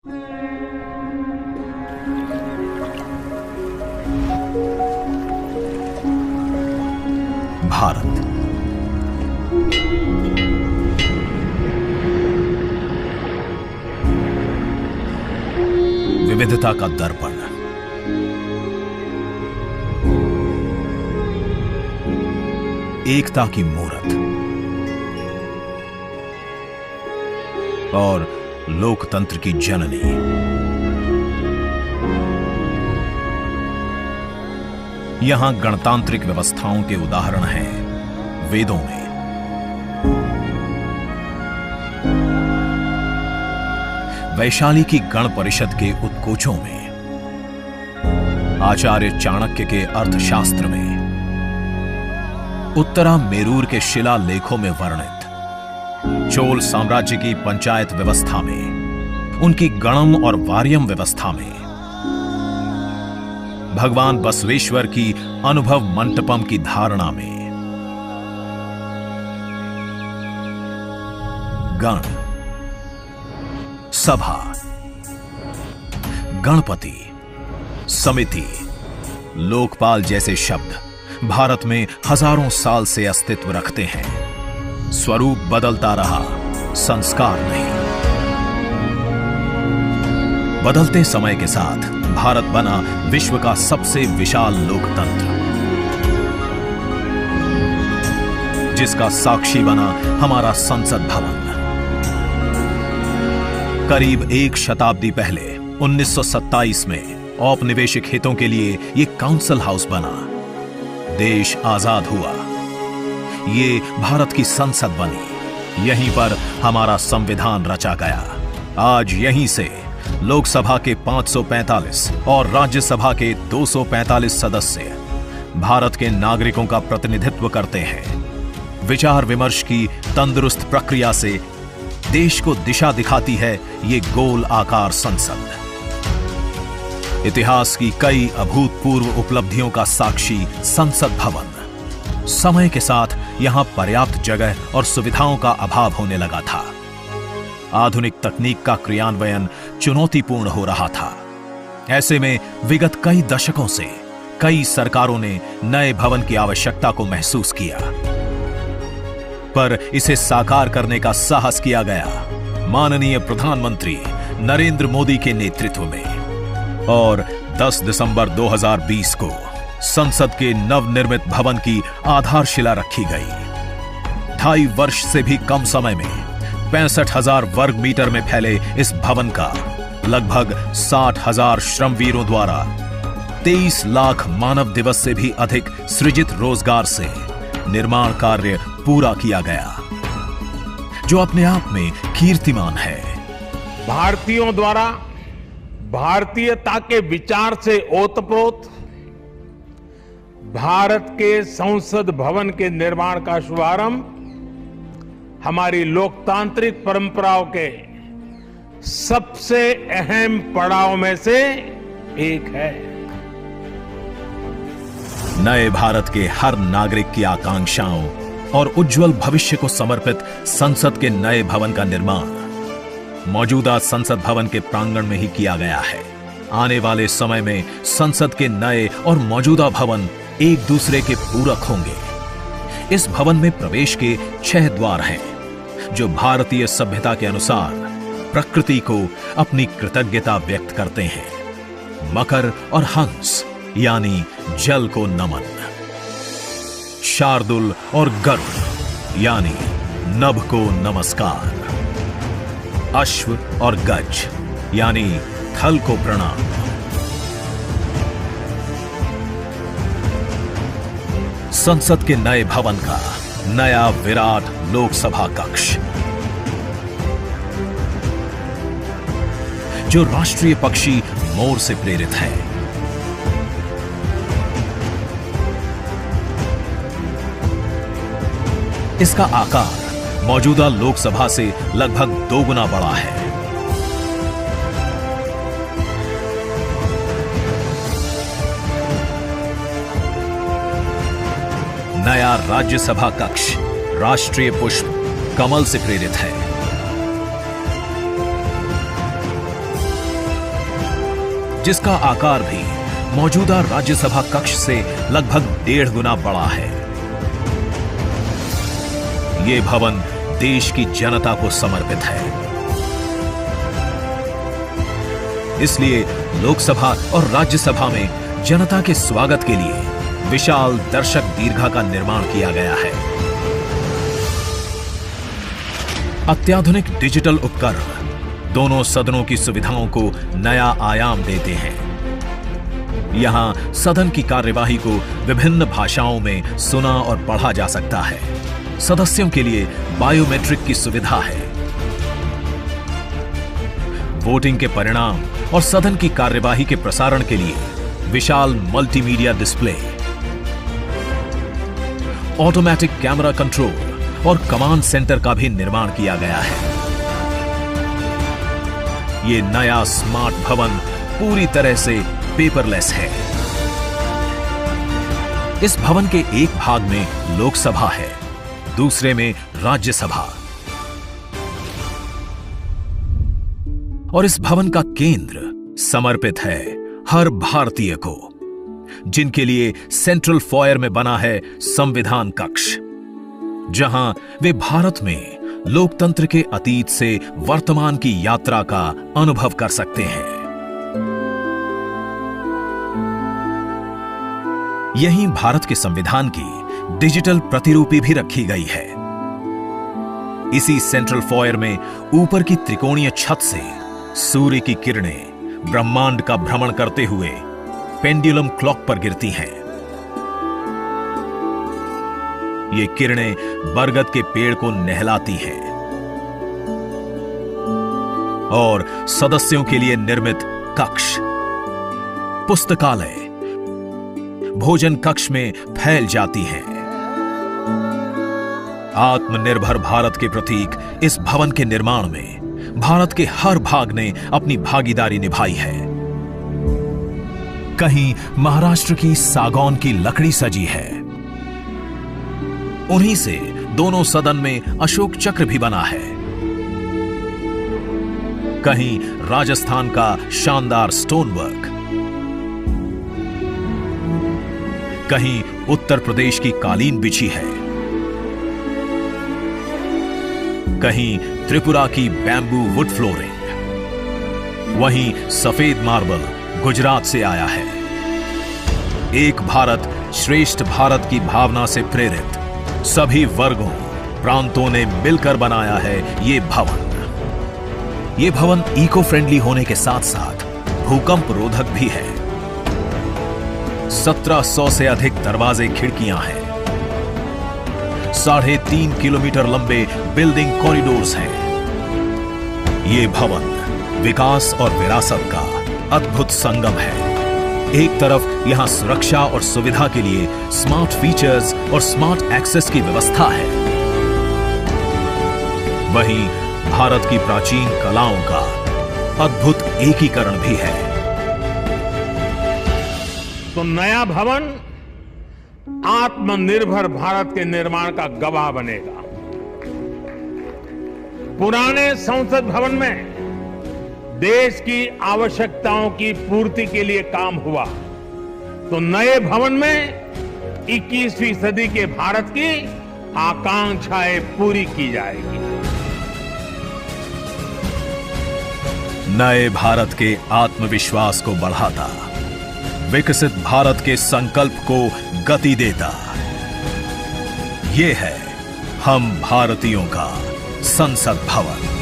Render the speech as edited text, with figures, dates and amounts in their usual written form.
भारत विविधता का दर्पण, एकता की मूरत और लोकतंत्र की जननी। यहां गणतांत्रिक व्यवस्थाओं के उदाहरण हैं वेदों में, वैशाली की गण परिषद के उत्कोचों में, आचार्य चाणक्य के अर्थशास्त्र में, उत्तरा मेरूर के शिलालेखों में वर्णित चोल साम्राज्य की पंचायत व्यवस्था में, उनकी गणम और वार्यम व्यवस्था में, भगवान बसवेश्वर की अनुभव मंटपम की धारणा में। गण, सभा, गणपति, समिति, लोकपाल जैसे शब्द भारत में हजारों साल से अस्तित्व रखते हैं। स्वरूप बदलता रहा, संस्कार नहीं। बदलते समय के साथ भारत बना विश्व का सबसे विशाल लोकतंत्र, जिसका साक्षी बना हमारा संसद भवन। करीब एक शताब्दी पहले 1927 में औपनिवेशिक हितों के लिए यह काउंसिल हाउस बना। देश आजाद हुआ, ये भारत की संसद बनी। यहीं पर हमारा संविधान रचा गया। आज यहीं से लोकसभा के 545 और राज्यसभा के 245 सदस्य भारत के नागरिकों का प्रतिनिधित्व करते हैं। विचार विमर्श की तंदुरुस्त प्रक्रिया से देश को दिशा दिखाती है ये गोल आकार संसद। इतिहास की कई अभूतपूर्व उपलब्धियों का साक्षी संसद भवन। समय के साथ यहां पर्याप्त जगह और सुविधाओं का अभाव होने लगा था। आधुनिक तकनीक का क्रियान्वयन चुनौतीपूर्ण हो रहा था। ऐसे में विगत कई दशकों से कई सरकारों ने नए भवन की आवश्यकता को महसूस किया, पर इसे साकार करने का साहस किया गया माननीय प्रधानमंत्री नरेंद्र मोदी के नेतृत्व में। और 10 दिसंबर 2020 को संसद के नवनिर्मित भवन की आधारशिला रखी गई। 2.5 वर्ष से भी कम समय में 65,000 वर्ग मीटर में फैले इस भवन का लगभग 60,000 श्रमवीरों द्वारा 23 लाख मानव दिवस से भी अधिक सृजित रोजगार से निर्माण कार्य पूरा किया गया, जो अपने आप में कीर्तिमान है। भारतीयों द्वारा भारतीयता के विचार से ओतप्रोत भारत के संसद भवन के निर्माण का शुभारंभ हमारी लोकतांत्रिक परंपराओं के सबसे अहम पड़ाव में से एक है। नए भारत के हर नागरिक की आकांक्षाओं और उज्जवल भविष्य को समर्पित संसद के नए भवन का निर्माण मौजूदा संसद भवन के प्रांगण में ही किया गया है। आने वाले समय में संसद के नए और मौजूदा भवन एक दूसरे के पूरक होंगे। इस भवन में प्रवेश के 6 द्वार हैं, जो भारतीय सभ्यता के अनुसार प्रकृति को अपनी कृतज्ञता व्यक्त करते हैं। मकर और हंस यानी जल को नमन, शार्दुल और गरुड़ यानी नभ को नमस्कार, अश्व और गज यानी थल को प्रणाम। संसद के नए भवन का नया विराट लोकसभा कक्ष, जो राष्ट्रीय पक्षी मोर से प्रेरित है। इसका आकार मौजूदा लोकसभा से लगभग 2 गुना बड़ा है। नया राज्यसभा कक्ष राष्ट्रीय पुष्प कमल से प्रेरित है। जिसका आकार भी मौजूदा राज्यसभा कक्ष से लगभग 1.5 गुना बड़ा है। ये भवन देश की जनता को समर्पित है। इसलिए लोकसभा और राज्यसभा में जनता के स्वागत के लिए विशाल दर्शक दीर्घा का निर्माण किया गया है। अत्याधुनिक डिजिटल उपकरण दोनों सदनों की सुविधाओं को नया आयाम देते हैं। यहां सदन की कार्यवाही को विभिन्न भाषाओं में सुना और पढ़ा जा सकता है। सदस्यों के लिए बायोमेट्रिक की सुविधा है। वोटिंग के परिणाम और सदन की कार्यवाही के प्रसारण के लिए विशाल multimedia display, automatic camera control और कमांड सेंटर का भी निर्माण किया गया है। ये नया स्मार्ट भवन पूरी तरह से पेपरलेस है। इस भवन के एक भाग में लोकसभा है, दूसरे में राज्यसभा। और इस भवन का केंद्र समर्पित है हर भारतीय को, जिनके लिए सेंट्रल फॉयर में बना है संविधान कक्ष, जहां वे भारत में लोकतंत्र के अतीत से वर्तमान की यात्रा का अनुभव कर सकते हैं। यहीं भारत के संविधान की डिजिटल प्रतिरूपी भी रखी गई है। इसी सेंट्रल फॉयर में ऊपर की त्रिकोणीय छत से सूर्य की किरणें ब्रह्मांड का भ्रमण करते हुए पेंडुलम क्लॉक पर गिरती हैं। ये किरणें बरगद के पेड़ को नहलाती हैं और सदस्यों के लिए निर्मित कक्ष, पुस्तकालय, भोजन कक्ष में फैल जाती हैं। आत्मनिर्भर भारत के प्रतीक इस भवन के निर्माण में भारत के हर भाग ने अपनी भागीदारी निभाई है। कहीं महाराष्ट्र की सागौन की लकड़ी सजी है, उन्हीं से दोनों सदन में अशोक चक्र भी बना है। कहीं राजस्थान का शानदार स्टोन वर्क, कहीं उत्तर प्रदेश की कालीन बिछी है, कहीं त्रिपुरा की बैम्बू वुड फ्लोरिंग, वहीं सफेद मार्बल गुजरात से आया है। एक भारत श्रेष्ठ भारत की भावना से प्रेरित सभी वर्गों, प्रांतों ने मिलकर बनाया है ये भवन। ये भवन इको फ्रेंडली होने के साथ साथ भूकंप रोधक भी है। 1700 से अधिक दरवाजे, खिड़कियां हैं। 3.5 किलोमीटर लंबे बिल्डिंग कॉरिडोर्स हैं। ये भवन विकास और विरासत का अद्भुत संगम है। एक तरफ यहां सुरक्षा और सुविधा के लिए स्मार्ट फीचर्स और स्मार्ट एक्सेस की व्यवस्था है, वहीं भारत की प्राचीन कलाओं का अद्भुत एकीकरण भी है। तो नया भवन आत्मनिर्भर भारत के निर्माण का गवाह बनेगा। पुराने संसद भवन में देश की आवश्यकताओं की पूर्ति के लिए काम हुआ, तो नए भवन में 21वीं सदी के भारत की आकांक्षाएं पूरी की जाएगी। नए भारत के आत्मविश्वास को बढ़ाता, विकसित भारत के संकल्प को गति देता, ये है हम भारतीयों का संसद भवन।